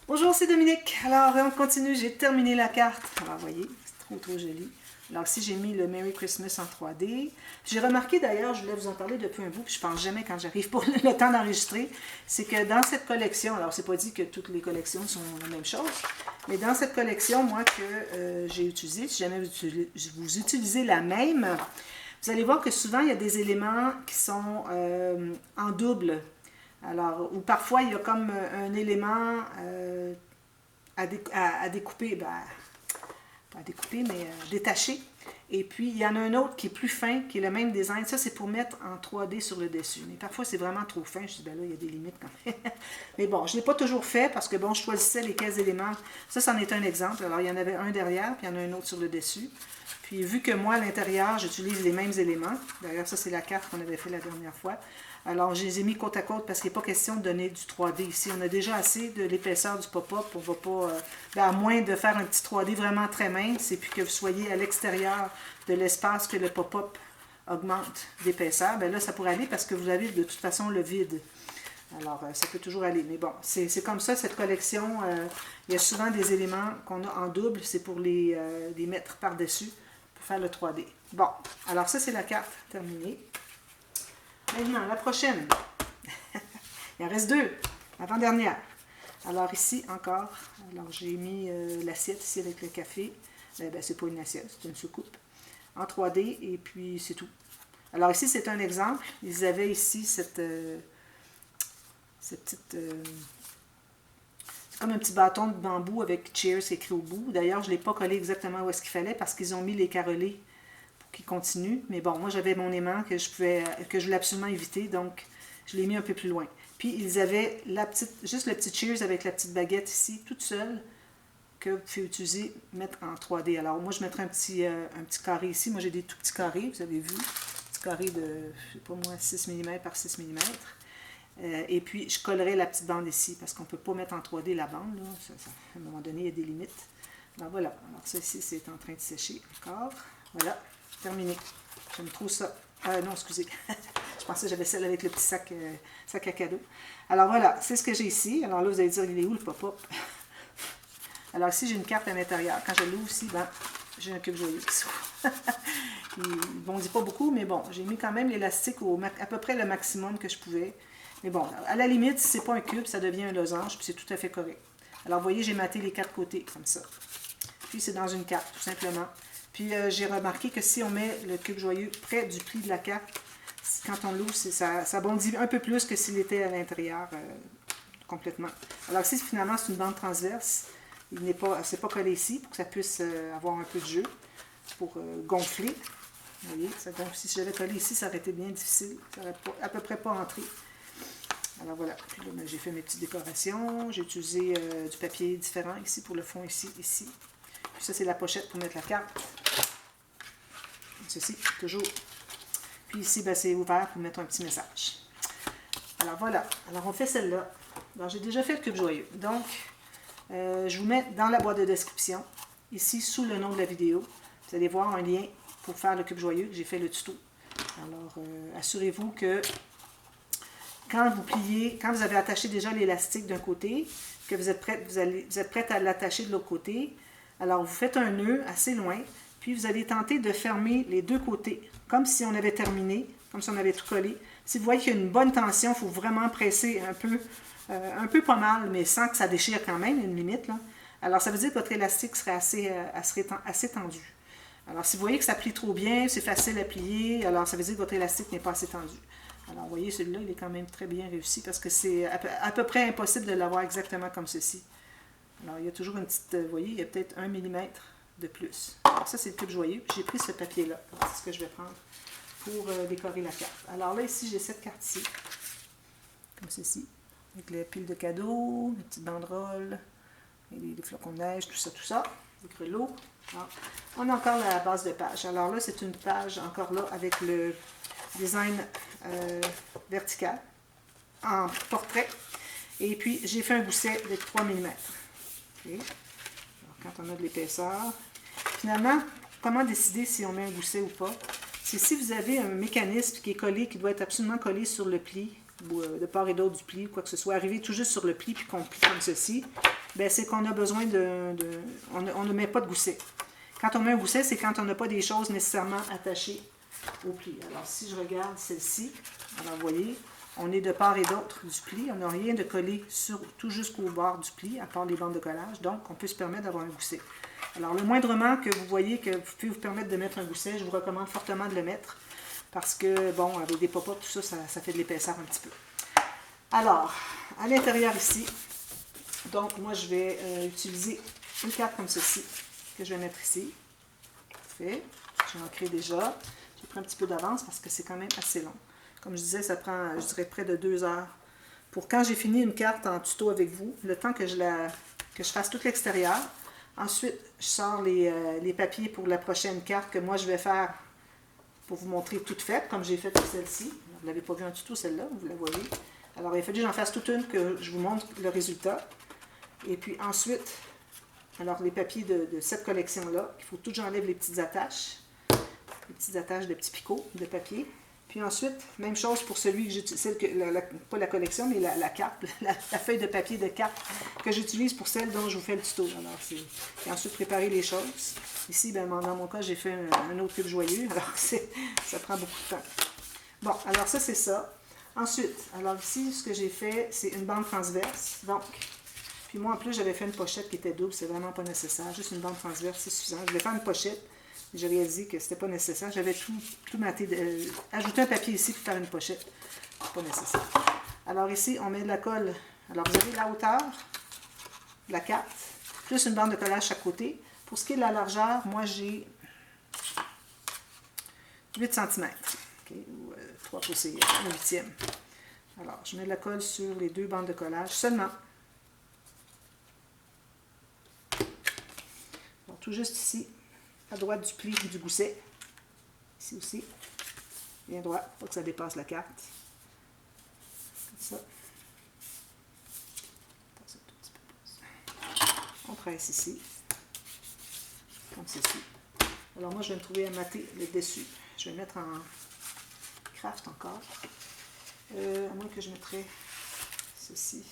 Bonjour, c'est Dominique. Alors, on continue. J'ai terminé la carte. Alors, vous voyez, c'est trop joli. Alors, ici, j'ai mis le Merry Christmas en 3D. J'ai remarqué d'ailleurs, je voulais vous en parler depuis un bout, puis je pense jamais quand j'arrive pour le temps d'enregistrer, c'est que dans cette collection, alors, c'est pas dit que toutes les collections sont la même chose, mais dans cette collection, moi, que j'ai utilisée, si jamais vous utilisez la même, vous allez voir que souvent, il y a des éléments qui sont en double. Alors, ou parfois, il y a comme un élément à découper, ben, pas à découper, mais détacher. Et puis, il y en a un autre qui est plus fin, qui est le même design. Ça, c'est pour mettre en 3D sur le dessus. Mais parfois, c'est vraiment trop fin. Je dis, ben là, il y a des limites quand même. Mais bon, je ne l'ai pas toujours fait parce que, bon, je choisissais les 15 éléments. Ça, c'en est un exemple. Alors, il y en avait un derrière, puis il y en a un autre sur le dessus. Puis, vu que moi, à l'intérieur, j'utilise les mêmes éléments. D'ailleurs, ça, c'est la carte qu'on avait fait la dernière fois. Alors, je les ai mis côte à côte parce qu'il n'est pas question de donner du 3D ici. On a déjà assez de l'épaisseur du pop-up. On va pas, ben, à moins de faire un petit 3D vraiment très mince et puis que vous soyez à l'extérieur de l'espace que le pop-up augmente d'épaisseur, ben là, ça pourrait aller parce que vous avez de toute façon le vide. Alors, ça peut toujours aller. Mais bon, c'est comme ça, cette collection. Il y a souvent des éléments qu'on a en double. C'est pour les mettre par-dessus pour faire le 3D. Bon, alors ça, c'est la carte terminée. Maintenant, la prochaine. Il en reste deux. L'avant-dernière. Alors ici, encore. Alors, j'ai mis l'assiette ici avec le café. Ben, c'est pas une assiette, c'est une soucoupe. En 3D, et puis c'est tout. Alors ici, c'est un exemple. Ils avaient ici cette petite... c'est comme un petit bâton de bambou avec Cheers écrit au bout. D'ailleurs, je ne l'ai pas collé exactement où est-ce qu'il fallait parce qu'ils ont mis les carrelés qui continue. Mais bon, moi j'avais mon aimant que je voulais absolument éviter, donc je l'ai mis un peu plus loin. Puis ils avaient juste le petit Cheers avec la petite baguette ici, toute seule, que vous pouvez utiliser, mettre en 3D. Alors moi je mettrais un petit carré ici. Moi j'ai des tout petits carrés, vous avez vu, petit carré de, je sais pas moi, 6 mm par 6 mm. Et puis je collerai la petite bande ici, parce qu'on ne peut pas mettre en 3D la bande, là. À un moment donné, il y a des limites. Alors voilà, alors ça ici c'est en train de sécher encore. Voilà. Terminé. J'aime trop ça. Non, excusez. Je pensais que j'avais celle avec le petit sac à cadeau. Alors voilà, c'est ce que j'ai ici. Alors là, vous allez dire, il est où le pop-up? Alors ici, j'ai une carte à l'intérieur. Quand je l'ouvre ici, ben, j'ai un cube joyeux qui s'ouvre. Il ne bondit pas beaucoup, mais bon, j'ai mis quand même l'élastique à peu près le maximum que je pouvais. Mais bon, à la limite, si ce n'est pas un cube, ça devient un losange, puis c'est tout à fait correct. Alors vous voyez, j'ai maté les quatre côtés, comme ça. Puis c'est dans une carte, tout simplement. Puis j'ai remarqué que si on met le cube joyeux près du pli de la carte, quand on l'ouvre, ça bondit un peu plus que s'il était à l'intérieur complètement. Alors ici, finalement, c'est une bande transverse. C'est pas collé ici pour que ça puisse avoir un peu de jeu, pour gonfler. Vous voyez, ça gonfle. Si j'avais collé ici, ça aurait été bien difficile. Ça n'aurait à peu près pas entré. Alors voilà, puis là, j'ai fait mes petites décorations. J'ai utilisé du papier différent ici pour le fond, ici. Puis ça, c'est la pochette pour mettre la carte. Ceci, toujours. Puis ici, ben, c'est ouvert pour mettre un petit message. Alors voilà. Alors on fait celle-là. Alors j'ai déjà fait le cube joyeux. Donc, je vous mets dans la boîte de description, ici, sous le nom de la vidéo. Vous allez voir un lien pour faire le cube joyeux. J'ai fait le tuto. Alors, assurez-vous que quand vous pliez, quand vous avez attaché déjà l'élastique d'un côté, que vous êtes prête à l'attacher de l'autre côté, alors vous faites un nœud assez loin, puis vous allez tenter de fermer les deux côtés, comme si on avait terminé, comme si on avait tout collé. Si vous voyez qu'il y a une bonne tension, il faut vraiment presser un peu pas mal, mais sans que ça déchire quand même, une limite, là. Alors ça veut dire que votre élastique serait assez tendu. Alors si vous voyez que ça plie trop bien, c'est facile à plier, alors ça veut dire que votre élastique n'est pas assez tendu. Alors, vous voyez, celui-là, il est quand même très bien réussi parce que c'est à peu près impossible de l'avoir exactement comme ceci. Alors, il y a toujours une petite, vous voyez, il y a peut-être 1 mm de plus. Alors, ça, c'est le cube joyeux. J'ai pris ce papier-là. C'est ce que je vais prendre pour décorer la carte. Alors là, ici, j'ai cette carte-ci, comme ceci, avec les piles de cadeaux, les petites banderoles, et les flocons de neige, tout ça, les grelots. Alors, on a encore la base de page. Alors là, c'est une page encore là avec le design vertical en portrait. Et puis, j'ai fait un gousset de 3 mm. Okay. Alors, quand on a de l'épaisseur. Finalement, comment décider si on met un gousset ou pas? C'est si vous avez un mécanisme qui est collé, qui doit être absolument collé sur le pli, ou de part et d'autre du pli, ou quoi que ce soit, arrivé tout juste sur le pli, puis qu'on plie comme ceci. ben, c'est qu'on a besoin on ne met pas de gousset. Quand on met un gousset, c'est quand on n'a pas des choses nécessairement attachées au pli. Alors, si je regarde celle-ci, alors vous voyez, on est de part et d'autre du pli. On n'a rien de collé tout jusqu'au bord du pli, à part les bandes de collage. Donc, on peut se permettre d'avoir un gousset. Alors, le moindrement que vous voyez que vous pouvez vous permettre de mettre un gousset, je vous recommande fortement de le mettre. Parce que, bon, avec des pop-up, tout ça, ça fait de l'épaisseur un petit peu. Alors, à l'intérieur ici, donc, moi, je vais utiliser une carte comme ceci, que je vais mettre ici. Parfait. J'ai ancré déjà. J'ai pris un petit peu d'avance parce que c'est quand même assez long. Comme je disais, ça prend, je dirais, près de 2 heures. Pour quand j'ai fini une carte en tuto avec vous, le temps que je fasse tout l'extérieur. Ensuite, je sors les papiers pour la prochaine carte que moi, je vais faire pour vous montrer toute faite, comme j'ai fait pour celle-ci. Vous ne l'avez pas vu en tuto, celle-là, vous la voyez. Alors, il a fallu que j'en fasse toute une, que je vous montre le résultat. Et puis ensuite, alors les papiers de cette collection-là, il faut tout que j'enlève les petites attaches de petits picots de papier. Puis ensuite, même chose pour celui que j'utilise, pas la collection, mais la carte, la feuille de papier de carte que j'utilise pour celle dont je vous fais le tuto. Alors, et ensuite, préparer les choses. Ici, ben, dans mon cas, j'ai fait un autre cube joyeux, alors ça prend beaucoup de temps. Bon, alors ça, c'est ça. Ensuite, alors ici, ce que j'ai fait, c'est une bande transverse. Donc, puis moi, en plus, j'avais fait une pochette qui était double, c'est vraiment pas nécessaire. Juste une bande transverse, c'est suffisant. Je vais faire une pochette. J'ai réalisé que c'était pas nécessaire. J'avais tout maté. Ajouter un papier ici pour faire une pochette. C'est pas nécessaire. Alors ici, on met de la colle. Alors vous avez la hauteur de la carte, plus une bande de collage à chaque côté. Pour ce qui est de la largeur, moi j'ai 8 cm. Okay, ou 3 pouces, 1/8. Alors, je mets de la colle sur les 2 bandes de collage seulement. Alors, tout juste ici. À droite du pli du gousset. Ici aussi. Bien droit, pas que ça dépasse la carte. Comme ça. On presse ici. Comme ceci. Alors moi, je vais me trouver à mater le dessus. Je vais le mettre en craft encore. À moins que je mettrais ceci.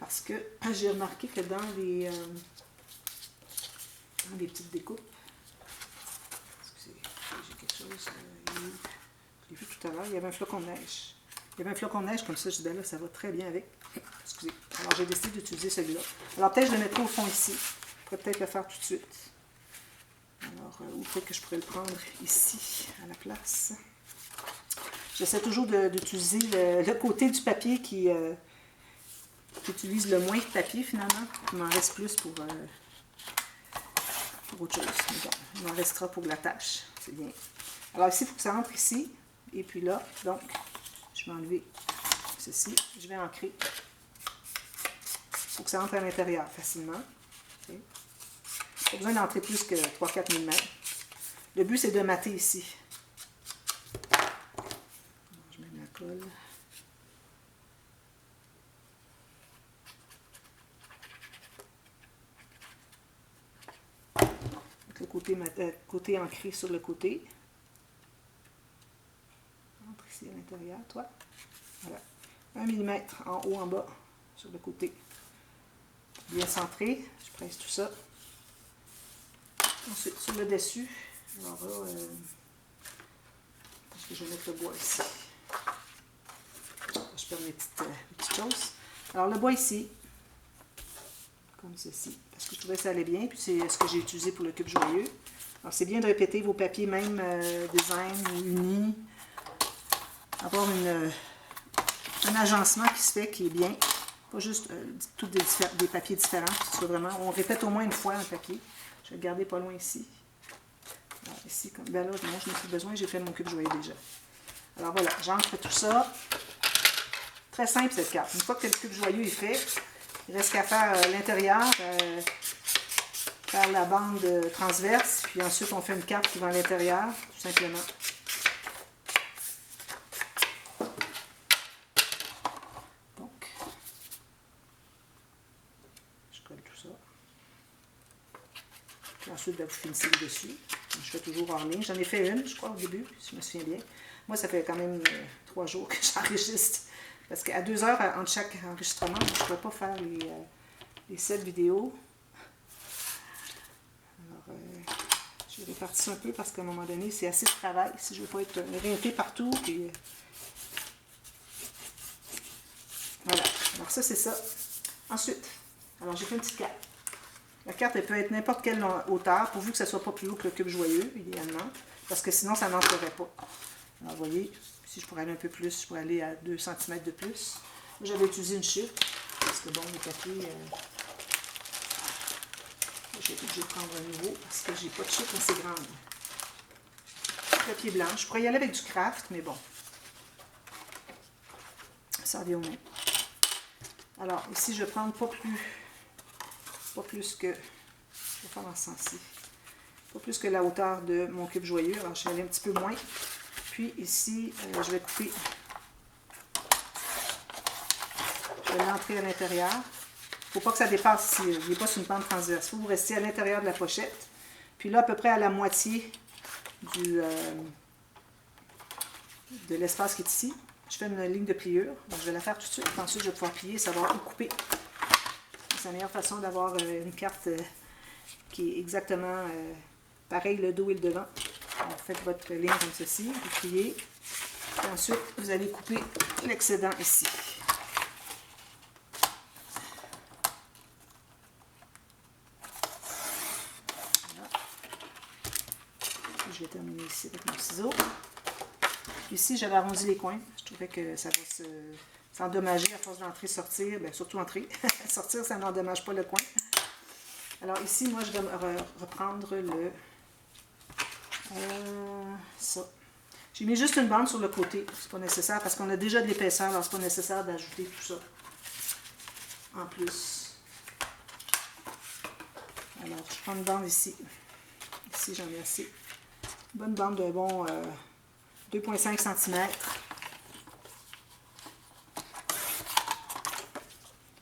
Parce que j'ai remarqué que dans les petites découpes, j'ai quelque chose, je l'ai vu tout à l'heure, il y avait un flocon de neige. Il y avait un flocon de neige comme ça, je dis, ben là, ça va très bien avec. Excusez. Alors, j'ai décidé d'utiliser celui-là. Alors, peut-être je le mettrai au fond ici. Je pourrais peut-être le faire tout de suite. Alors, ou peut-être que je pourrais le prendre ici, à la place. J'essaie toujours d'utiliser le côté du papier qui utilise le moins de papier, finalement. Il m'en reste plus pour autre chose. Mais bon, il m'en restera pour la tâche. C'est bien. Alors ici, il faut que ça entre ici. Et puis là, donc, je vais enlever ceci. Je vais ancrer. Il faut que ça entre à l'intérieur facilement. Okay. Pas besoin d'entrer plus que 3-4 mm. Le but, c'est de mater ici. Alors, je mets de la colle. Le côté ancré sur le côté. Entre ici à l'intérieur, toi. Voilà. 1 mm en haut, en bas, sur le côté. Bien centré. Je presse tout ça. Ensuite, sur le dessus, alors là, parce que je vais mettre le bois ici. Je perds mes petites choses. Alors, le bois ici, comme ceci, parce que je trouvais que ça allait bien, puis c'est ce que j'ai utilisé pour le cube joyeux. Alors, c'est bien de répéter vos papiers, même design ou unis. Avoir un agencement qui se fait, qui est bien. Pas juste tous des papiers différents, que soit vraiment. On répète au moins une fois un papier. Je vais le garder pas loin ici. Alors, ici, comme ben là, moi, je n'ai plus besoin, j'ai fait mon cube joyeux déjà. Alors voilà, j'ancre tout ça. Très simple cette carte. Une fois que le cube joyeux est fait, il reste qu'à faire l'intérieur, faire la bande transverse, puis ensuite on fait une carte qui va à l'intérieur, tout simplement. Donc, je colle tout ça. Puis ensuite, ben, vous finissez le dessus. Je fais toujours en ligne. J'en ai fait une, je crois, au début, si je me souviens bien. Moi, ça fait quand même 3 jours que j'enregistre. Parce qu'à 2 heures entre chaque enregistrement, je ne pourrais pas faire les les 7 vidéos. Alors, je vais répartir ça un peu parce qu'à un moment donné, c'est assez de travail. Si je ne veux pas être rincée partout. Puis, voilà. Alors ça, c'est ça. Ensuite, alors j'ai fait une petite carte. La carte, elle peut être n'importe quelle hauteur, pourvu que ça ne soit pas plus haut que le cube joyeux, idéalement. Parce que sinon, ça n'entrerait pas. Alors, vous voyez, si je pourrais aller un peu plus, je pourrais aller à 2 cm de plus. J'avais utilisé une chiffre, parce que bon, les papiers, j'ai été obligée de prendre un nouveau, parce que j'ai pas de chiffre assez grande. Papier blanc. Je pourrais y aller avec du craft, mais bon. Ça revient au même. Alors, ici, je vais prendre pas plus que, je vais faire dans ce sens-ci, pas plus que la hauteur de mon cube joyeux. Alors, je vais aller un petit peu moins. Puis ici, je vais couper, je vais l'entrer à l'intérieur. Il ne faut pas que ça dépasse ici, il n'est pas sur une pente transverse. Il faut que vous restiez à l'intérieur de la pochette. Puis là, à peu près à la moitié de l'espace qui est ici, je fais une ligne de pliure. Donc, je vais la faire tout de suite. Ensuite, je vais pouvoir plier, savoir où couper. C'est la meilleure façon d'avoir une carte qui est exactement pareil, le dos et le devant. Alors, faites votre ligne comme ceci, vous pliez. Et ensuite, vous allez couper l'excédent ici. Voilà. Je vais terminer ici avec mon ciseau. Ici, j'avais arrondi les coins. Je trouvais que ça va s'endommager à force d'entrer, sortir. Bien, surtout entrer. Sortir, ça n'endommage pas le coin. Alors ici, moi, je vais reprendre le... ça. J'ai mis juste une bande sur le côté. C'est pas nécessaire parce qu'on a déjà de l'épaisseur. Alors, c'est pas nécessaire d'ajouter tout ça. En plus. Alors, je prends une bande ici. Ici, j'en ai assez. Une bonne bande de bon 2,5 cm.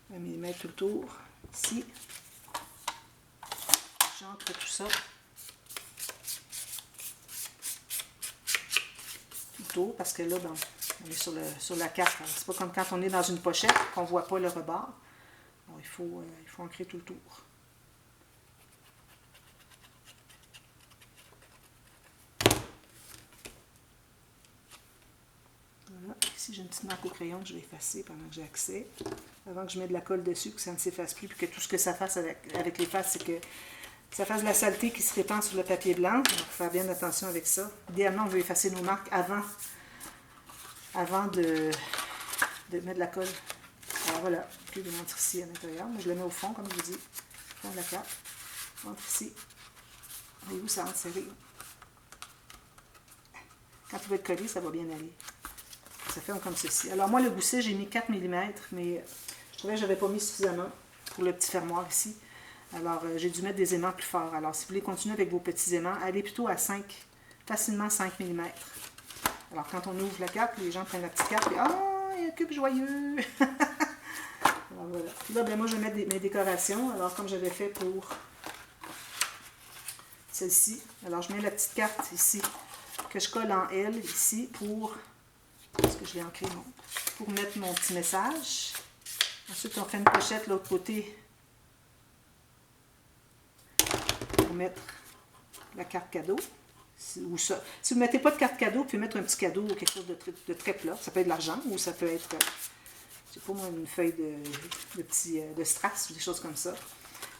Je vais m'y mettre tout le tour. Ici. J'entre tout ça. Tout autour, parce que là, ben, on est sur la carte. C'est pas comme quand on est dans une pochette, qu'on ne voit pas le rebord. Alors, il faut ancrer tout le tour. Voilà. Ici, j'ai une petite marque au crayon que je vais effacer pendant que j'ai accès. Avant que je mette de la colle dessus, que ça ne s'efface plus, puis que tout ce que ça fasse avec l'efface, c'est que ça fasse de la saleté qui se répand sur le papier blanc. Donc, il faut faire bien attention avec ça. Idéalement, on veut effacer nos marques avant de mettre de la colle. Alors voilà, puis je montre ici à l'intérieur. Mais je le mets au fond, comme je vous dis. Au fond de la carte. Je montre ici. Voyez-vous, ça rentre serré. Quand il va être collé, ça va bien aller. Ça fait comme ceci. Alors moi, le gousset, j'ai mis 4 mm, mais je trouvais que je n'avais pas mis suffisamment pour le petit fermoir ici. Alors, j'ai dû mettre des aimants plus forts. Alors, si vous voulez continuer avec vos petits aimants, allez plutôt à 5, facilement 5 mm. Alors, quand on ouvre la carte, les gens prennent la petite carte et « Ah, il y a un cube joyeux! » Alors, voilà. Puis là, ben, moi, je vais mettre mes décorations. Alors, comme j'avais fait pour celle-ci. Alors, je mets la petite carte ici, que je colle en L, ici, pour... Parce que je l'ai ancré, non. Pour mettre mon petit message. Ensuite, on fait une pochette de l'autre côté pour mettre la carte cadeau. Si vous ne mettez pas de carte cadeau, vous pouvez mettre un petit cadeau ou quelque chose de très plat. Ça peut être de l'argent ou ça peut être, je sais pas moi, une feuille de strass ou des choses comme ça.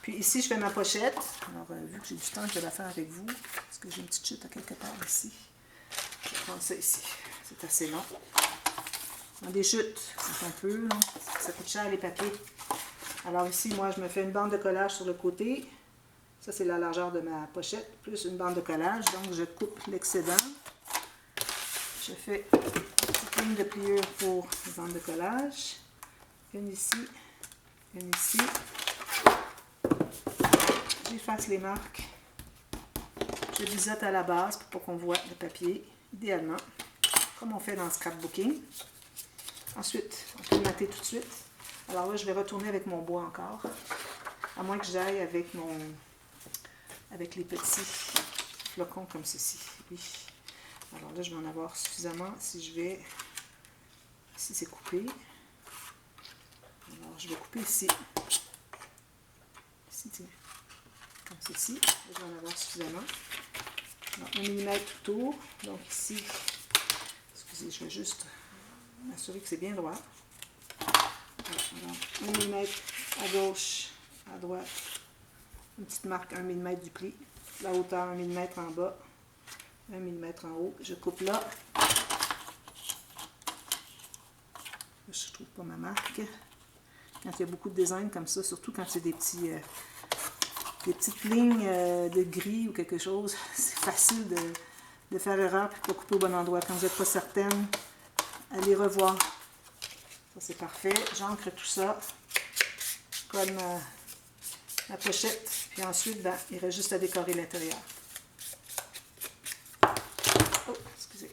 Puis ici, je fais ma pochette. Alors, vu que j'ai du temps, je vais la faire avec vous. Parce que j'ai une petite chute à quelque part ici. Je vais prendre ça ici. C'est assez long. Dans des chutes, c'est un peu long. Ça coûte cher les papiers. Alors ici, moi, je me fais une bande de collage sur le côté. Ça, c'est la largeur de ma pochette, plus une bande de collage. Donc, je coupe l'excédent. Je fais une petite ligne de pliure pour une bande de collage. Une ici, une ici. J'efface les marques. Je biseaute à la base pour pas qu'on voit le papier, idéalement, comme on fait dans le scrapbooking. Ensuite, on peut le mater tout de suite. Alors là, je vais retourner avec mon bois encore, à moins que j'aille avec les petits flocons comme ceci. Oui. Alors là, je vais en avoir suffisamment si c'est coupé. Alors, je vais couper ici. ceci. Je vais en avoir suffisamment. Alors, 1 mm tout autour. Donc ici, excusez, je vais juste m'assurer que c'est bien droit. Alors, 1 mm à gauche, à droite. Une petite marque 1 mm du pli. La hauteur 1 mm en bas. 1 mm en haut. Je coupe là. Je ne trouve pas ma marque. Quand il y a beaucoup de design comme ça, surtout quand c'est des petites lignes de gris ou quelque chose, c'est facile de faire erreur et de ne pas couper au bon endroit. Quand vous n'êtes pas certaine, allez revoir. Ça, c'est parfait. J'ancre tout ça. Colle ma pochette. Puis ensuite, ben, il reste juste à décorer l'intérieur. Oh, excusez.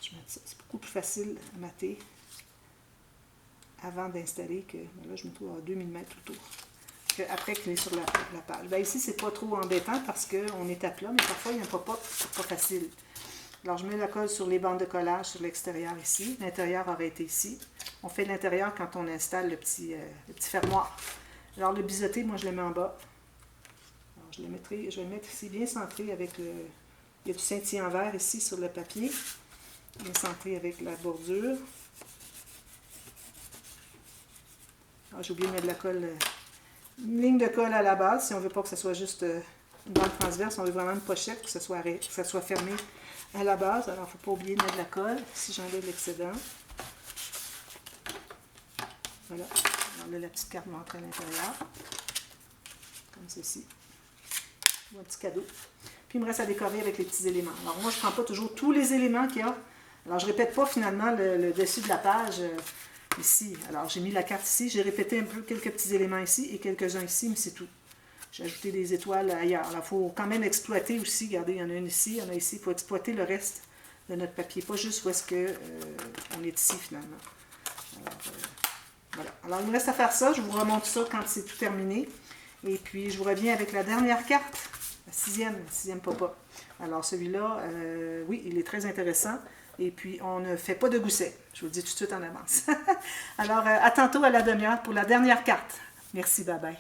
Je mets ça. C'est beaucoup plus facile à mater avant d'installer que... Ben là, je me trouve à 2 mm autour. Après qu'il est sur la page. Ben ici, c'est pas trop embêtant parce qu'on est à plat, mais parfois, il y a un pop-up, c'est pas facile. Alors, je mets la colle sur les bandes de collage sur l'extérieur ici. L'intérieur aurait été ici. On fait l'intérieur quand on installe le petit fermoir. Alors, le biseauté, moi, je le mets en bas. Alors, je vais le mettre ici bien centré avec le... Il y a du scintillé en vert ici sur le papier. Bien centré avec la bordure. Alors, j'ai oublié de mettre de la colle... Une ligne de colle à la base, si on ne veut pas que ce soit juste une bande transverse, on veut vraiment une pochette, que ça soit fermé à la base. Alors, il ne faut pas oublier de mettre de la colle, si j'enlève l'excédent. Voilà. Alors là, la petite carte montre à l'intérieur. Comme ceci. Un petit cadeau. Puis, il me reste à décorer avec les petits éléments. Alors, moi, je ne prends pas toujours tous les éléments qu'il y a. Alors, je ne répète pas finalement le dessus de la page ici. Alors, j'ai mis la carte ici. J'ai répété un peu quelques petits éléments ici et quelques-uns ici, mais c'est tout. J'ai ajouté des étoiles ailleurs. Alors, il faut quand même exploiter aussi. Regardez, il y en a une ici, il y en a ici. Il faut exploiter le reste de notre papier. Pas juste où est-ce qu'on est ici, finalement. Alors, voilà. Alors, il me reste à faire ça. Je vous remonte ça quand c'est tout terminé. Et puis, je vous reviens avec la dernière carte. La sixième pop-up. Alors, celui-là, oui, il est très intéressant. Et puis, on ne fait pas de gousset. Je vous le dis tout de suite en avance. Alors, à tantôt à la demi-heure pour la dernière carte. Merci, bye bye.